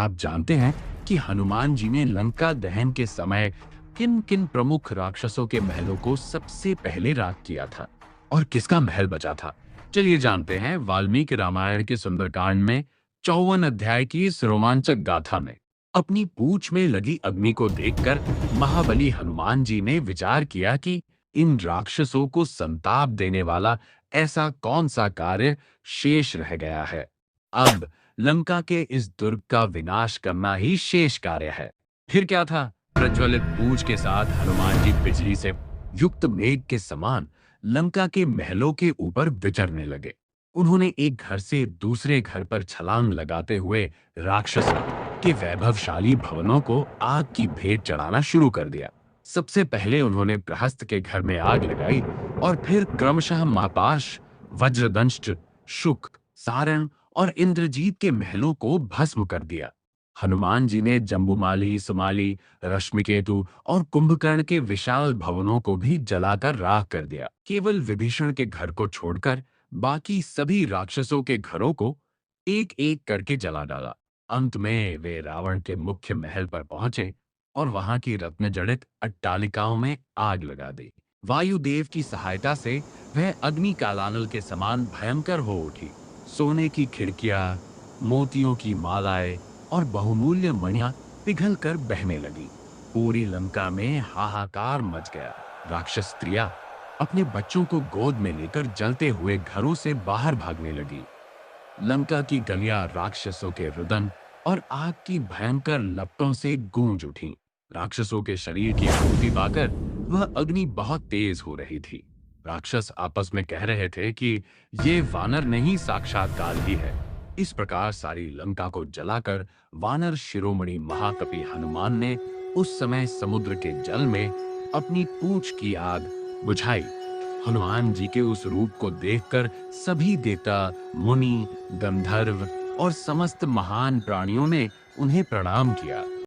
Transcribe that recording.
आप जानते हैं कि हनुमान जी ने लंका दहन के समय किन किन प्रमुख राक्षसों के महलों को सबसे पहले राख किया था और किसका महल बचा था? चलिए जानते हैं वाल्मीकि रामायण के सुंदरकांड में 54 अध्याय की इस रोमांचक गाथा में। अपनी पूंछ में लगी अग्नि को देखकर महाबली हनुमान जी ने विचार किया कि इन राक्षसों को संताप देने वाला ऐसा कौन सा कार्य शेष रह गया है। अब लंका के इस दुर्ग का विनाश करना ही शेष कार्य है। फिर क्या था? प्रज्वलित पूंछ के साथ हनुमान जी बिजली से युक्त मेघ के समान लंका के महलों के ऊपर विचरने लगे। उन्होंने एक घर से दूसरे घर पर छलांग लगाते हुए राक्षसों के वैभवशाली भवनों को आग की भेंट चढ़ाना शुरू कर दिया। सबसे पहले उन्होंने प्रहस्त के घर में आग लगाई और फिर क्रमशः मापाश, वज्रदंष्ट, शुक, सारण और इंद्रजीत के महलों को भस्म कर दिया। हनुमान जी ने जम्बूमाली, सुमाली, रश्मिकेतु और कुंभकर्ण के विशाल भवनों को भी जलाकर राख कर दिया। केवल विभीषण के घर को छोड़कर बाकी सभी राक्षसों के घरों को एक एक करके जला डाला। अंत में वे रावण के मुख्य महल पर पहुंचे और वहां की रत्न जड़ित अट्टालिकाओं में आग लगा दी। वायुदेव की सहायता से वह अग्नि कालानल के समान भयंकर हो उठी। सोने की खिड़कियां, मोतियों की मालाएं और बहुमूल्य मणियां पिघल कर बहने लगी। पूरी लंका में हाहाकार मच गया। राक्षस स्त्रियां अपने बच्चों को गोद में लेकर जलते हुए घरों से बाहर भागने लगी। लंका की गलियां राक्षसों के रुदन और आग की भयंकर लपटों से गूंज उठी। राक्षसों के शरीर की आहुति पाकर वह अग्नि बहुत तेज हो रही थी। राक्षस आपस में कह रहे थे कि ये वानर नहीं, साक्षात काल ही है। इस प्रकार सारी लंका को जलाकर वानर शिरोमणि महाकपि हनुमान ने उस समय समुद्र के जल में अपनी पूंछ की आग बुझाई। हनुमान जी के उस रूप को देखकर सभी देवता, मुनि, गंधर्व और समस्त महान प्राणियों ने उन्हें प्रणाम किया।